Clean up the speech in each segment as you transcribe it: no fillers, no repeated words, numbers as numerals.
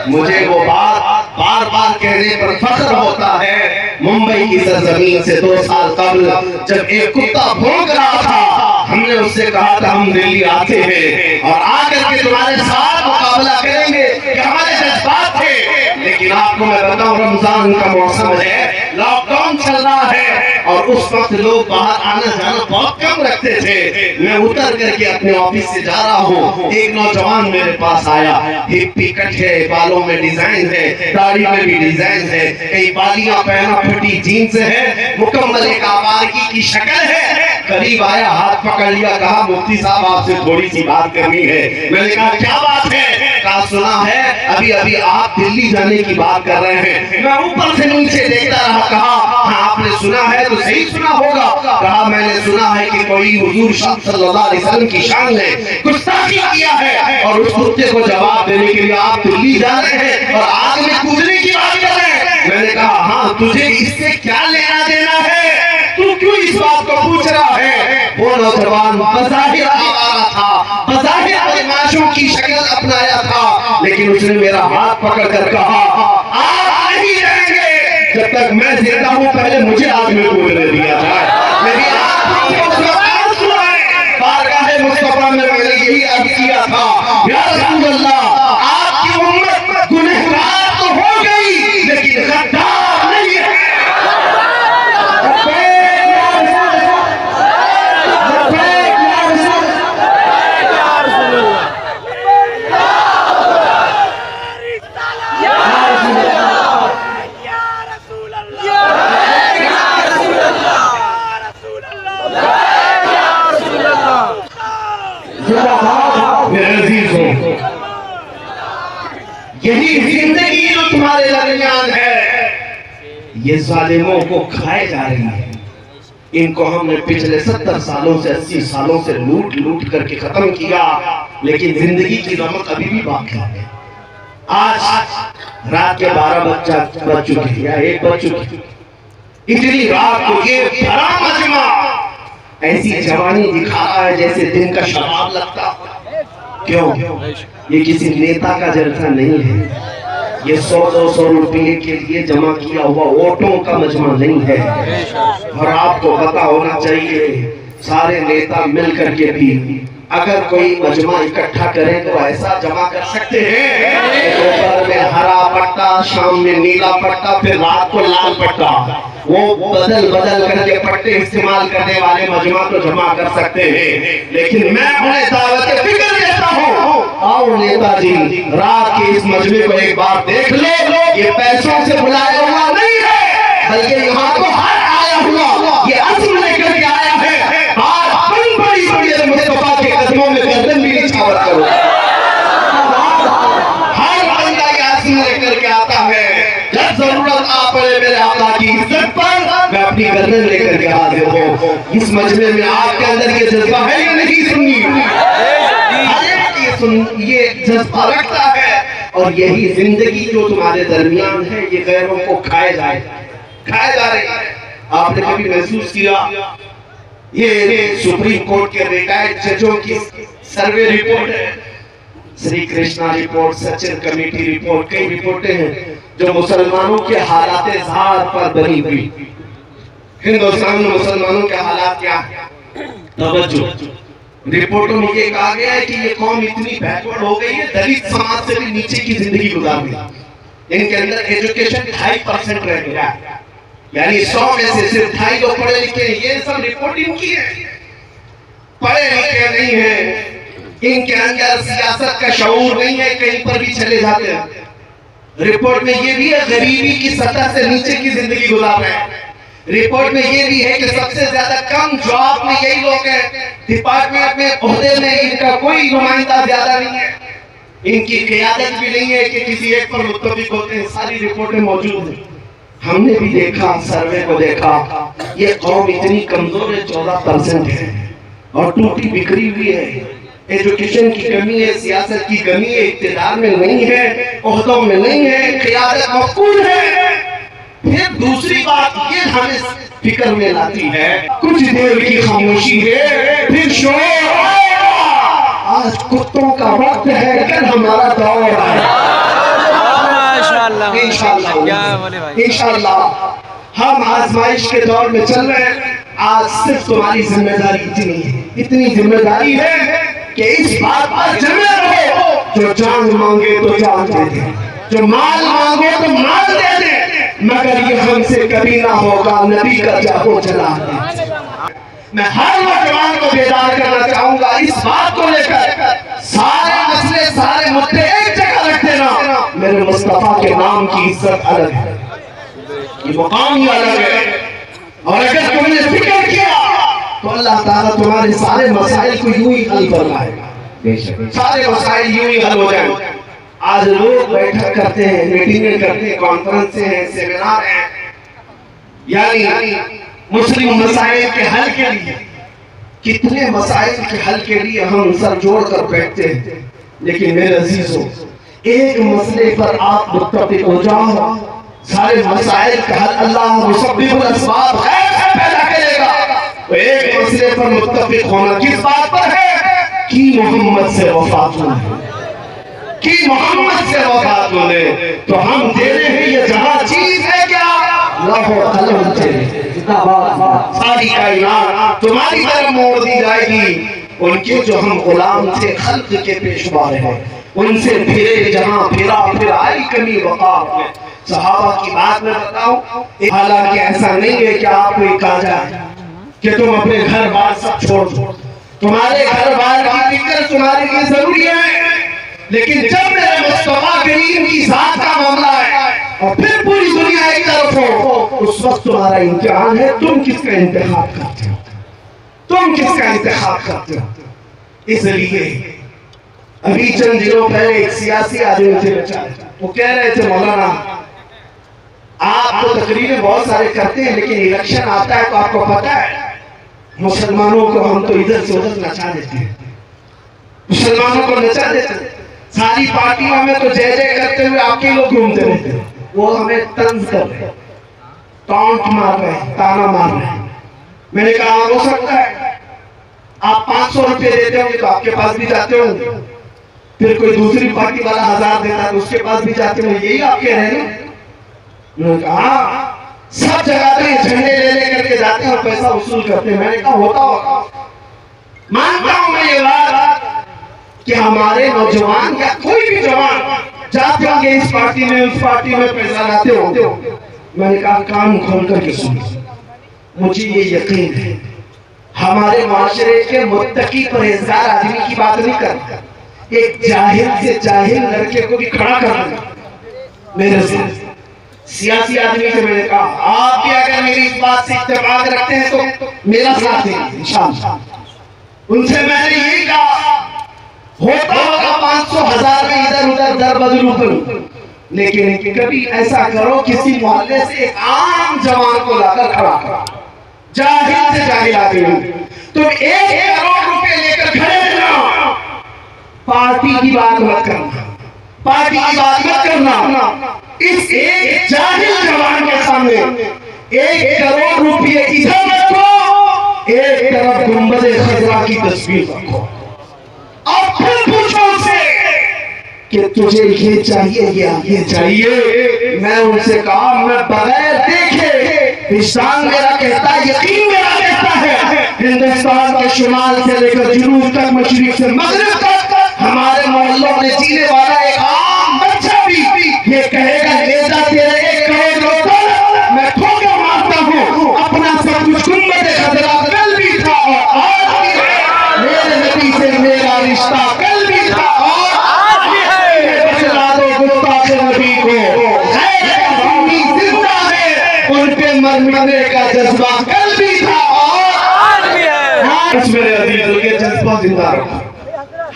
مجھے وہ بات بار بار کہنے پر فخر ہوتا ہے، ممبئی کی سرزمین سے 2 سال قبل جب ایک کتا بھونک رہا تھا، ہم نے اس سے کہا تھا ہم دلی آتے ہیں اور آ کر کے تمہارے ساتھ مقابلہ کریں گے، کہ ہمارے جذبات تھے۔ لیکن آپ کو میں بتاؤں، رمضان کا موسم ہے، لاک ڈاؤن چل رہا ہے، اور اس وقت لوگ باہر آنا جانا بہت کم رکھتے تھے۔ میں اتر کر کے اپنے آفس سے جا رہا ہوں، ایک نوجوان میرے پاس آیا، ہپی کٹ ہے، بالوں میں ڈیزائن ہے، داڑھی میں بھی ڈیزائن ہے، کئی بالیاں پہنا پھٹی جینز ہے، مکمل ایک آوارگی کی شکل ہے۔ قریب آیا، ہاتھ پکڑ لیا، کہا مفتی صاحب آپ سے تھوڑی سی بات کرنی ہے۔ میں نے کہا کیا بات ہے؟ کہا سنا ہے ابھی آپ دلی جانے کی بات کر رہے ہیں۔ میں اوپر سے نیچے دیکھتا رہا، کہا ہاں آپ نے سنا ہے تو صحیح سنا ہوگا۔ کہا میں نے سنا ہے کہ کوئی حضور صلی اللہ علیہ وسلم کی شان نے گستاخی کیا ہے، اور اس کتے کو جواب دینے کے لیے آپ دلی جا رہے ہیں اور آگ میں کودنے کی بات کر رہے ہیں۔ میں نے کہا ہاں، تجھے اس سے کیا لینا دینا ہے؟ تو کیوں اس بات کو پوچھ رہا ہے؟ وہ نوجوان بظاہر آوارہ تھا، بظاہر بدماشوں کی شکل اپنایا تھا، لیکن اس نے میرا ہاتھ پکڑ کر کہا آپ نہیں جائیں گے جب تک میں زندہ ہوں، پہلے مجھے آگ میں کودنے دیا جائے۔ میری آنکھوں کو اس وقت آنسو آئے، بارگاہ مصطفیٰ میں میں نے یہی عرض کیا تھا، یا رسول اللہ آپ کی امت گنہگار تو ہو گئی لیکن غدار نہیں ہے۔ یہی زندگی جو تمہارے درمیان ہے، یہ ظالموں کو کھائے جا رہی ہے۔ ان کو ہم نے پچھلے 70 سالوں سے 80 سالوں سے لوٹ لوٹ کر کے ختم کیا، لیکن زندگی کی رمق ابھی بھی باقی ہے۔ آج رات کے 12 بج چکے ہیں یا 1 بج چکے، اتنی رات کو یہ بھرا مجمع ایسی جوانی دکھا رہا ہے جیسے دن کا شراب لگتا۔ کیوں؟ یہ کسی نیتا کا جلسہ نہیں ہے، یہ 100-200 روپے کے لیے جمع کیا ہوا ووٹوں کا مجمع نہیں ہے۔ اور آپ کو پتا ہونا چاہیے، سارے نیتا مل کر کے بھی اگر کوئی مجمع اکٹھا کریں تو ایسا جمع کر سکتے ہیں، دوپہر میں ہرا پٹا، شام میں نیلا پٹا، پھر رات کو لال پٹا، وہ بدل کر کے پٹے استعمال کرنے والے مجمع تو جمع کر سکتے ہیں۔ لیکن میں انہیں دعوت فکر دیتا ہوں، آؤ نیتا جی رات کے اس مجمع کو ایک بار دیکھ لے، یہ پیسوں سے بلایا ہوا نہیں ہے، بلکہ یہاں کو ہر آیا ہوا یہ عزم لے کر کے آیا ہے۔ بڑی مصطفیٰ کے قدموں میں گردن بھی نچھاور کرو۔ ہر بندہ یہ عزم لے کر کے آتا ہے، جب ضرورت آ پڑے میرے آقا کی عزت پر، میں اپنی گردن لے کر کے حاضر ہوں۔ اس مجمع میں آپ کے اندر یہ جذبہ ہے یا نہیں سنی؟ یہ جذبہ رکھتا ہے، اور یہی زندگی جو تمہارے درمیان ہے یہ غیروں کو کھائے جا رہی ہے۔ آپ نے کبھی محسوس کیا، یہ سپریم کورٹ کے ریٹائرڈ ججوں کی سروے رپورٹ ہے، Sri Krishna report, Sachar committee report, کئی رپورٹیں ہیں جو مسلمانوں کے حالات ظاہر پر بنی ہوئی۔ ہندوستان میں مسلمانوں کے حالات کیا ہیں؟ توجہ، رپورٹوں میں یہ کہا گیا ہے کہ یہ قوم اتنی بیکورڈ ہو گئی ہے، دلت سماج سے بھی نیچے کی زندگی گزار رہی ہے۔ ان کے اندر ایجوکیشن 2.5% رہ گیا ہے، یعنی 100 میں سے صرف 2.5 لوگ پڑھے لکھے ہیں۔ یہ سب رپورٹنگ کی ہے، پڑھے لکھے نہیں ہیں، ان کے اندر سیاست کا شعور نہیں ہے، کہیں پر بھی چلے جاتے ہیں۔ رپورٹ میں یہ بھی ہے غریبی کی سطح سے نیچے کی زندگی گزار رہے ہیں۔ رپورٹ میں یہ بھی ہے کہ سب سے زیادہ کم جاب میں یہی لوگ ہیں، ڈپارٹمنٹ میں عہدے میں ان کا کوئی نمائندہ زیادہ نہیں ہے، ان کی قیادت بھی نہیں ہے کہ کسی ایک پر متفق ہوتے ہیں۔ ساری رپورٹیں موجود ہیں، ہم نے بھی دیکھا، سروے کو دیکھا، یہ قوم اتنی کمزور ہے، 14% ہے اور ٹوٹی بکھری ہوئی ہے۔ ایجوکیشن کی کمی ہے، سیاست کی کمی ہے، اقتدار میں نہیں ہے، عہدوں میں نہیں ہے، قیادت مفقود ہے۔ پھر دوسری بات یہ ہمیں فکر میں لاتی ہے، کچھ دیر کی خاموشی ہے پھر شور آئے گا۔ آج کتوں کا وقت ہے، کل ہمارا دور ہے۔ انشاءاللہ انشاءاللہ ہم آزمائش کے دور میں چل رہے ہیں. آج صرف تمہاری ذمہ داری اتنی ذمہ داری ہے کہ اس بات پر جمے رہو, جو جان مانگے تو جان دے دے, جو مال مانگے تو مال دے دے, مگر یہ ہم سے کبھی نہ ہوگا نبی کا جاگو جلا دے. میں ہر نوجوان کو بیدار کرنا چاہوں گا اس بات کو لے کر, سارے مسئلے سارے مدعے ایک جگہ رکھ دینا. میرے مصطفیٰ کے نام کی عزت الگ ہے, یہ مقام ہی الگ ہے, اور اگر تم نے فکر کیا تو اللہ تعالیٰ تمہارے سارے مسائل کو یوں ہی حل فرمائے گا. سارے مسائل یوں ہی حل ہو جائیں. آج لوگ بیٹھک کرتے ہیں, میٹنگیں کرتے ہیں, کانفرنسیں ہیں, سیمینار ہیں, یعنی مسلم مسائل کے حل کے لیے. کتنے مسائل کے حل کے لیے ہم سر جوڑ کر بیٹھتے ہیں, لیکن میرے عزیزوں ایک مسئلے پر آپ متفق ہو جاؤ, سارے مسائل کا حل اللہ مسبب الاسباب غیر سے پیدا کرے گا. تو ایک مسئلے پر متفق ہونا کس بات پر ہے؟ کہ محمد سے وفات ہونا ہے, کہ محمد سے وفات ہونے. تو ہم دے رہے ہیں یہ جہاں چیز ہے کیا؟ لوح و قلم تیرے ساری کائنات تمہاری طرف موڑ دی جائے گی. ان کے جو ہم غلام تھے خلق کے پیشوا رہے, ان سے پھرے جہاں پھرا پھر آئی کمی وقار میں. صحابہ کی بات میں بتاؤں, حالانکہ ایسا نہیں ہے کہ آپ کو کہا جائے کہ تم اپنے گھر بار سب چھوڑ دو, تمہارے گھر بار کی فکر تمہارے لیے ضروری ہے, لیکن جب میرے مصطفیٰ کریم کی ذات کا معاملہ ہے اور پھر پوری دنیا ایک طرف ہو, اس وقت تمہارا امتحان ہے تم کس کا انتخاب کرتے ہو, تم کس کا انتخاب کرتے ہو. اس لیے ابھی چند دنوں پہلے ایک سیاسی آدمی تھے بیچارے, وہ کہہ رہے تھے مولانا آپ تو تقریریں بہت سارے کرتے ہیں, لیکن الیکشن آتا ہے تو آپ کو پتا ہے مسلمانوں کو ہم تو ادھر سے ادھر نچا دیتے ہیں, مسلمانوں کو نچا دیتے ہیں, ساری پارٹیوں میں تو جے جے کرتے ہوئے آپ کے لوگ گھومتے رہتے ہیں, وہ ہمیں طنز کر رہے ہیں, ٹانٹ مار رہے ہیں, تانا مار رہے ہیں. میں نے کہا ہو سکتا ہے آپ 500 روپے دیتے ہوں گے تو آپ کے پاس بھی جاتے ہوں گے, پھر کوئی دوسری پارٹی والا 1000 دیتا ہے تو اس کے پاس بھی جاتے ہوں, یہی آپ کہہ رہے ہیں. انہوں نے کہا سب جگہ پہ جھنڈے لے لے کر کے جاتے ہیں اور پیسہ وصول کرتے ہیں. میں نے کہا ہوتا ہوگا, مانتا ہوں میں یہ بات کہ ہمارے نوجوان یا کوئی بھی جوان جاتے ہوں گے اس پارٹی میں اس پارٹی میں پیسہ لاتے ہوں گے. میں نے کہا کان کھول کر کے سنیے, مجھے یہ یقین ہے ہمارے معاشرے کے متقی پرہیزگار آدمی کی بات نہیں کرتا, ایک جاہل سے جاہل لڑکے کو بھی کھڑا کر دیں. میرے سے سیاسی آدمی سے میں نے کہا آپ بھی اگر میری اس بات سے اتفاق رکھتے ہیں تو میرا ساتھ دیں انشاءاللہ. ان سے میں نے یہی کہا ہوتا ہوگا 500,000 میں ادھر ادھر در بدلو کروں, لیکن کبھی ایسا کرو کسی محلے سے ایک عام جوان کو لا کر کھڑا کرو, جاہل سے جاہل آدمی. تم 1 کروڑ روپے لے کر کھڑے رہنا, پارٹی کی بات مت کرنا, پارٹی کی بات مت کرنا. اس ایک جاہل جوان کے سامنے 1 کروڑ روپے ادھر رکھو, ایک طرف گنبد خضرا کی تصویر رکھو, اور پھر پوچھو ان سے کہ تجھے یہ چاہیے یا یہ چاہیے. میں ان سے کہا میں بغیر دیکھے وجدان میرا کہتا ہے, یقین میرا کہتا ہے, ہندوستان کے شمال سے لے کر جنوب تک, مشرق سے مغرب تک ہمارے محلوں میں جینے والا ایک عام بچہ بھی یہ کہے گا لے جا تیرے 1 کروڑ روپے, میں ٹھوکر مارتا ہوں اپنا سب کچھ گنبد خضرا کل بھی تھا اور آج بھی ہے, میرے نبی سے میرا رشتہ کل بھی تھا اور آج بھی ہے. بچلا دو گستاخ نبی کو, غیر قومی زندہ ہے, ان پہ مرنے کا جذبہ کل بھی تھا اور آج بھی ہے. اس میرے عزیزوں کے جذبہ زندہ رکھو.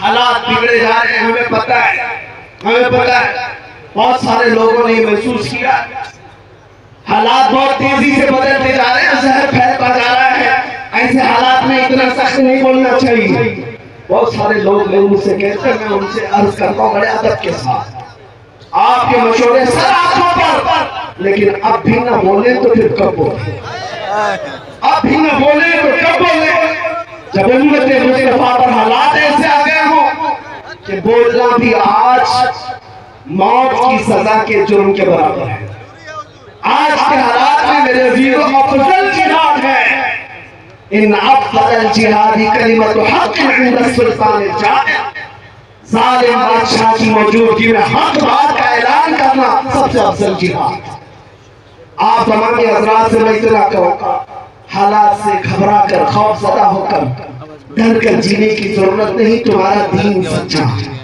حالات بگڑے جا رہے ہیں, ہمیں پتہ ہے, ہمیں پتہ ہے. بہت سارے لوگوں نے یہ محسوس کیا حالات بہت تیزی سے بدلتے جا رہے ہیں, زہر پھیلتا جا رہا ہے. ایسے حالات میں اتنا سخت نہیں بولنا چاہیے. بہت سارے لوگ مجھ سے کہتے ہیں, میں ان سے عرض کرتا ہوں بڑے ادب کے ساتھ, آپ کے مشورے سر آنکھوں پر, لیکن اب بھی نہ بولیں تو پھر کب بولیں, اب بھی نہ بولیں تو کب بولیں. جب امت مصطفیٰ پر حالات ایسے آ گئے ہوں کہ بولنا بھی آج موت کی سزا کے جرم کے برابر ہے۔ آج کے حالات میں میرے عزیزو افضل جہاد ہے، ان افضل الجہاد کلمۃ حق عند السلطان الجائر، ظالم بادشاہ کی موجودگی میں حق بات کا اعلان کرنا سب سے افضل جہاد۔ آپ تمام حضرات سے میں اتنا کہوں گا، حالات سے گھبرا کر خوف زدہ ہو کر ڈر کر جینے کی ضرورت نہیں۔ تمہارا دین سچا ہے،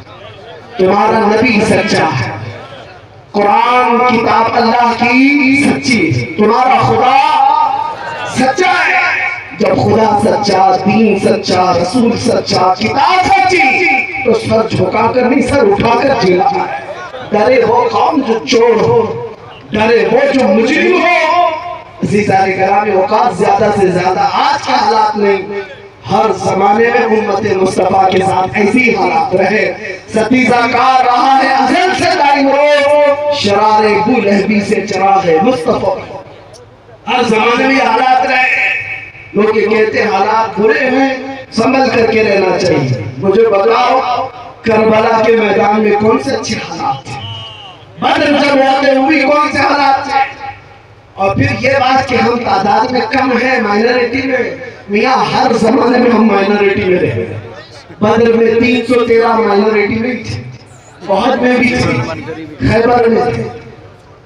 تمہارا نبی سچا ہے، قرآن کتاب اللہ کی سچی، تمہارا خدا سچا ہے۔ جب خدا سچا، دین سچا، رسول سچا، کتاب سچی، تو سر جھکا کر نہیں سر اٹھا کر جینا ہے۔ ڈرے ہو قوم جو چور ہو، ڈرے ہو جو مجرم ہو۔ عزیزان گرامی، اوقات زیادہ سے زیادہ آج کے حالات میں ہر زمانے میں امت مصطفیٰ کے ساتھ ایسی حالات رہے۔ ستیزہ کار رہا ہے ازل سے دائم روز، شرار ابو لہبی سے چراغ مصطفیٰ۔ ہر زمانے میں حالات رہے، لوگ یہ کہتے ہیں حالات برے ہیں، سنبھل کر کے رہنا چاہیے۔ مجھے بتاؤ کربلا کے میدان میں کون سے اچھے حالات تھے؟ بدر جب ہوتے ہوئی کون سے حالات تھے؟ اور پھر یہ بات کہ ہم تعداد میں کم ہیں، مائنورٹی میں، میاں ہر زمانے میں ہم مائنورٹی میں رہے۔ بدر میں 313 مائنورٹی میں تھے، بہت میں بھی تھے، خیبر میں تھے،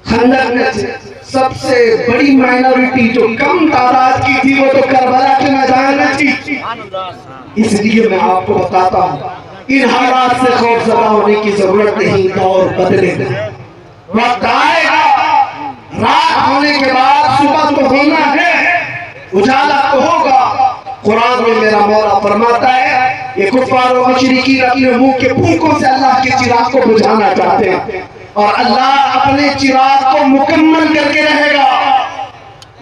خندق میں تھے۔ سب سے بڑی مائنورٹی جو کم تعداد کی تھی وہ تو کربلا کے میدان میں تھی۔ اس لیے میں آپ کو بتاتا ہوں، ان حالات سے خوف زدہ ہونے کی ضرورت نہیں، دور بدلے گا، وقت آئے گا، رات ہونے کے بعد صبح تو ہونا ہے، اجالا تو ہوگا۔ قرآن میں میرا مولا فرماتا ہے یہ کفار و مشرکین اپنے منہ کے پھونکوں سے اللہ کے چراغ کو بجھانا چاہتے ہیں، اور اللہ اپنے چراغ کو مکمل کر کے رہے گا۔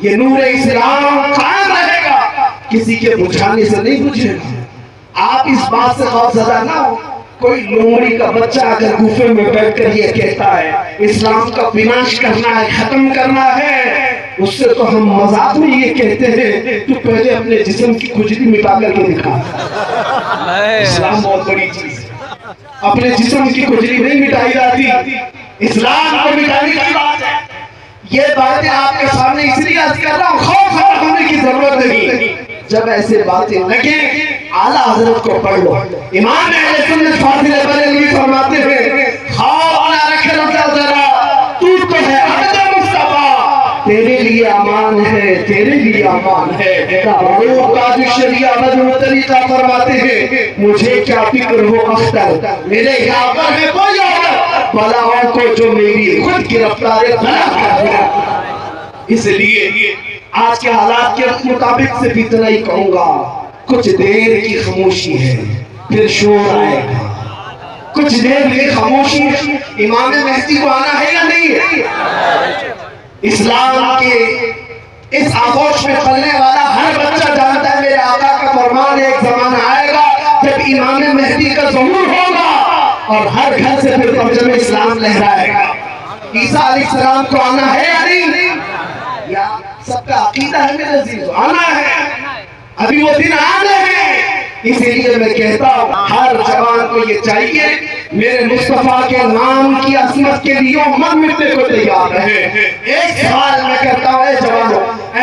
یہ نور اسلام قائم رہے گا، کسی کے بجھانے سے نہیں بجھے گا۔ آپ اس بات سے خوف زدہ نہ ہو۔ کوئی لومڑی کا بچہ اگر گوفے میں بیٹھ کر یہ کہتا ہے اسلام کا وناش کرنا ہے، ختم کرنا ہے، اس سے تو ہم مذاق میں یہ کہتے ہیں تو پہلے اپنے جسم کی کھجلی مٹا کر کے دکھا۔ اسلام بہت بڑی چیز ہے، اپنے جسم کی کھجلی نہیں مٹائی جاتی، اسلام کو مٹانے کی بات ہے۔ یہ باتیں آپ کے سامنے اس لیے عرض کر رہا ہوں، خوف ہونے کی ضرورت نہیں۔ جب ایسے باتیں لگیں اعلیٰ حضرت کو پڑھ لو۔ امام اہل سنت فاضل بریلوی فرماتے ہیں خوف نہ رکھ رضا ذرا، تو ہے عبد مصطفیٰ، تیرے لیے امان ہے، تیرے لیے امان ہے۔ فاروق تاج الشریعہ بدر طریقہ فرماتے ہیں مجھے کیا فکر ہو اختر، میرے یہاں پر ہے کوئی اور بلاؤں کو جو میری خود کی رفتار بلا کر دیا۔ اس لیے آج کے حالات کے مطابق سے بھی اتنا ہی کہوں گا، کچھ دیر کی خاموشی ہے پھر شور آئے گا، کچھ دیر کی خاموشی ہے۔ امام مہدی کو آنا ہے یا نہیں ہے؟ اسلام کے اس آغوش میں پلنے والا ہر بچہ جانتا ہے میرے آقا کا فرمان ہے، ایک زمانہ آئے گا جب امام مہدی کا ظہور ہوگا اور ہر گھر سے پھر پرچم اسلام لہرائے گا۔ عیسیٰ علیہ السلام کو آنا ہے یا نہیں؟ یا سب کا عقیدہ ہے میرے عزیز، آنا ہے، ابھی وہ دن آنے ہیں۔ اس لیے میں کہتا ہوں ہر جوان کو یہ چاہیے میرے مصطفیٰ کے نام کی عظمت کے لیے مر مٹنے کو تیار رہے۔ ایک سوال میں کرتا ہوں اے جوانوں،